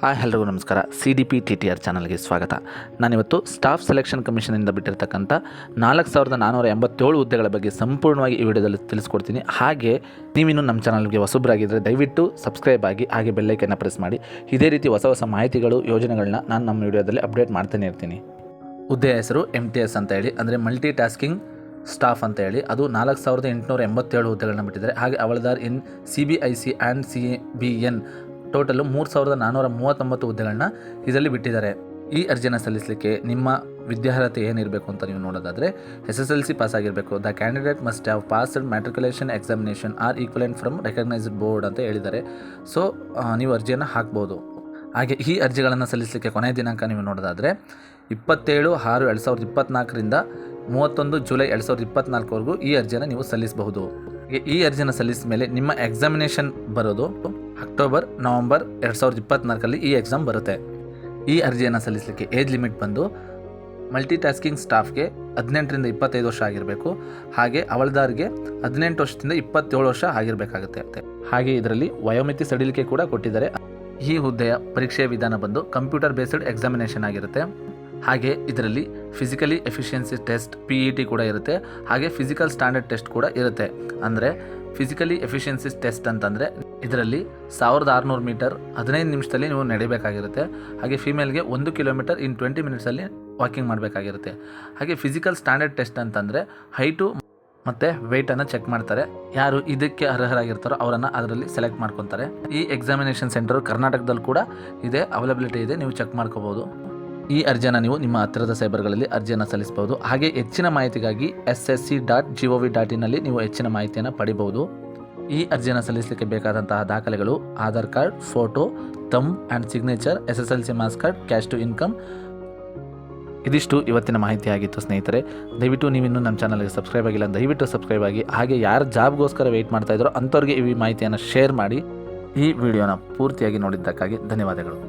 Hi ಎಲ್ರಿಗೂ ನಮಸ್ಕಾರ. CDP TTR ಚಾನಲ್ಗೆ ಸ್ವಾಗತ. ನಾನಿವತ್ತು ಸ್ಟಾಫ್ ಸೆಲೆಕ್ಷನ್ ಕಮಿಷನಿಂದ ಬಿಟ್ಟಿರ್ತಕ್ಕಂಥ 4487 ಹುದ್ದೆಗಳ ಬಗ್ಗೆ ಸಂಪೂರ್ಣವಾಗಿ ಈ ವಿಡಿಯೋದಲ್ಲಿ ತಿಳಿಸ್ಕೊಡ್ತೀನಿ. ಹಾಗೆ ನೀವಿನ್ನು ನಮ್ಮ ಚಾನಲ್ಗೆ ಹೊಸಬರಾಗಿದ್ದರೆ ದಯವಿಟ್ಟು ಸಬ್ಸ್ಕ್ರೈಬ್ ಆಗಿ ಹಾಗೆ ಬೆಲ್ಲೈಕನ್ನ ಪ್ರೆಸ್ ಮಾಡಿ. ಇದೇ ರೀತಿ ಹೊಸ ಮಾಹಿತಿಗಳು ಯೋಜನೆಗಳನ್ನ ನಾನು ನಮ್ಮ ವಿಡಿಯೋದಲ್ಲಿ ಅಪ್ಡೇಟ್ ಮಾಡ್ತಾನೆ ಇರ್ತೀನಿ. ಹುದ್ದೆಯ ಹೆಸರು MTS ಅಂತ ಹೇಳಿ, ಅಂದರೆ ಮಲ್ಟಿ ಟಾಸ್ಕಿಂಗ್ ಸ್ಟಾಫ್ ಅಂತ ಹೇಳಿ. ಅದು 4887 ಹುದ್ದೆಗಳನ್ನ ಬಿಟ್ಟಿದ್ದಾರೆ. ಹಾಗೆ ಹವಾಲ್ದಾರ್ ಇನ್ CBIC ಆ್ಯಂಡ್ CBN ಟೋಟಲು 3439 ಹುದ್ದೆಗಳನ್ನ ಇದರಲ್ಲಿ ಬಿಟ್ಟಿದ್ದಾರೆ. ಈ ಅರ್ಜಿಯನ್ನು ಸಲ್ಲಿಸಲಿಕ್ಕೆ ನಿಮ್ಮ ವಿದ್ಯಾರ್ಹತೆ ಏನಿರಬೇಕು ಅಂತ ನೀವು ನೋಡೋದಾದರೆ SSLC ಪಾಸ್ ಆಗಿರಬೇಕು. The candidate must have passed matriculation examination or equivalent from recognised board ಅಂತ ಹೇಳಿದ್ದಾರೆ. ಸೊ ನೀವು ಅರ್ಜಿಯನ್ನು ಹಾಕ್ಬೋದು. ಹಾಗೆ ಈ ಅರ್ಜಿಗಳನ್ನು ಸಲ್ಲಿಸಲಿಕ್ಕೆ ಕೊನೆಯ ದಿನಾಂಕ ನೀವು ನೋಡೋದಾದರೆ 27/6/2024ರಿಂದ 31 ಜುಲೈ 2024ವರೆಗೂ ಈ ಅರ್ಜಿಯನ್ನು ನೀವು ಸಲ್ಲಿಸಬಹುದು. ಈ ಅರ್ಜಿಯನ್ನು ಸಲ್ಲಿಸಿದ ಮೇಲೆ ನಿಮ್ಮ ಎಕ್ಸಾಮಿನೇಷನ್ ಬರೋದು ಅಕ್ಟೋಬರ್ ನವಂಬರ್ 2024 ಈ ಎಕ್ಸಾಮ್ ಬರುತ್ತೆ. ಈ ಅರ್ಜಿಯನ್ನು ಸಲ್ಲಿಸಲಿಕ್ಕೆ ಏಜ್ ಲಿಮಿಟ್ ಬಂದು ಮಲ್ಟಿ ಟಾಸ್ಕಿಂಗ್ ಸ್ಟಾಫ್ಗೆ 18ರಿಂದ 25 ವರ್ಷ ಆಗಿರಬೇಕು. ಹಾಗೆ ಹವಾಲ್ದಾರ್ಗೆ 18 ವರ್ಷದಿಂದ 27 ವರ್ಷ ಆಗಿರಬೇಕಾಗುತ್ತೆ. ಹಾಗೆ ಇದರಲ್ಲಿ ವಯೋಮಿತಿ ಸಡಿಲಿಕೆ ಕೂಡ ಕೊಟ್ಟಿದ್ದಾರೆ. ಈ ಹುದ್ದೆಯ ಪರೀಕ್ಷೆಯ ವಿಧಾನ ಬಂದು ಕಂಪ್ಯೂಟರ್ ಬೇಸ್ಡ್ ಎಕ್ಸಾಮಿನೇಷನ್ ಆಗಿರುತ್ತೆ. ಹಾಗೆ ಇದರಲ್ಲಿ ಫಿಸಿಕಲಿ ಎಫಿಷಿಯನ್ಸಿ ಟೆಸ್ಟ್ PET ಕೂಡ ಇರುತ್ತೆ. ಹಾಗೆ ಫಿಸಿಕಲ್ ಸ್ಟ್ಯಾಂಡರ್ಡ್ ಟೆಸ್ಟ್ ಕೂಡ ಇರುತ್ತೆ. ಅಂದರೆ ಫಿಸಿಕಲಿ ಎಫಿಷಿಯನ್ಸಿ ಟೆಸ್ಟ್ ಅಂತಂದರೆ ಇದರಲ್ಲಿ 1600 ಮೀಟರ್ 15 ನಿಮಿಷದಲ್ಲಿ ನೀವು ನಡಿಬೇಕಾಗಿರುತ್ತೆ. ಹಾಗೆ ಫಿಮೇಲ್ಗೆ 1 ಕಿಲೋಮೀಟರ್ ಇನ್ 20 ಮಿನಿಟ್ಸಲ್ಲಿ ವಾಕಿಂಗ್ ಮಾಡಬೇಕಾಗಿರುತ್ತೆ. ಹಾಗೆ ಫಿಸಿಕಲ್ ಸ್ಟ್ಯಾಂಡರ್ಡ್ ಟೆಸ್ಟ್ ಅಂತಂದರೆ ಹೈಟು ಮತ್ತು ವೆಯ್ಟನ್ನು ಚೆಕ್ ಮಾಡ್ತಾರೆ. ಯಾರು ಇದಕ್ಕೆ ಅರ್ಹರಾಗಿರ್ತಾರೋ ಅವರನ್ನು ಅದರಲ್ಲಿ ಸೆಲೆಕ್ಟ್ ಮಾಡ್ಕೊತಾರೆ. ಈ ಎಕ್ಸಾಮಿನೇಷನ್ ಸೆಂಟರ್ ಕರ್ನಾಟಕದಲ್ಲಿ ಕೂಡ ಇದೆ, ಅವೈಲಬಿಲಿಟಿ ಇದೆ, ನೀವು ಚೆಕ್ ಮಾಡ್ಕೋಬೋದು. ಈ ಅರ್ಜಿಯನ್ನು ನೀವು ನಿಮ್ಮ ಹತ್ತಿರದ ಸೈಬರ್ಗಳಲ್ಲಿ ಅರ್ಜಿಯನ್ನು ಸಲ್ಲಿಸಬಹುದು. ಹಾಗೆ ಹೆಚ್ಚಿನ ಮಾಹಿತಿಗಾಗಿ ssc.gov.in ನೀವು ಹೆಚ್ಚಿನ ಮಾಹಿತಿಯನ್ನು ಪಡಿಬಹುದು. ಈ ಅರ್ಜಿಯನ್ನು ಸಲ್ಲಿಸಲಿಕ್ಕೆ ಬೇಕಾದಂತಹ ದಾಖಲೆಗಳು Aadhaar card, photo, thumb and signature, SSLC marks card, cash to income. ಇದಿಷ್ಟು ಇವತ್ತಿನ ಮಾಹಿತಿ ಆಗಿತ್ತು ಸ್ನೇಹಿತರೆ. ದಯವಿಟ್ಟು ನೀವಿನ್ನೂ ನಮ್ಮ ಚಾನಲ್ಗೆ ಸಬ್ಸ್ಕ್ರೈಬ್ ಆಗಿಲ್ಲ, ದಯವಿಟ್ಟು ಸಬ್ಸ್ಕ್ರೈಬ್ ಆಗಿ. ಹಾಗೆ ಯಾರು ಜಾಬ್ಗೋಸ್ಕರ ವೆಯ್ಟ್ ಮಾಡ್ತಾ ಇದ್ರೋ ಅಂಥವ್ರಿಗೆ ಈ ಮಾಹಿತಿಯನ್ನು ಶೇರ್ ಮಾಡಿ. ಈ ವಿಡಿಯೋನ ಪೂರ್ತಿಯಾಗಿ ನೋಡಿದ್ದಕ್ಕಾಗಿ ಧನ್ಯವಾದಗಳು.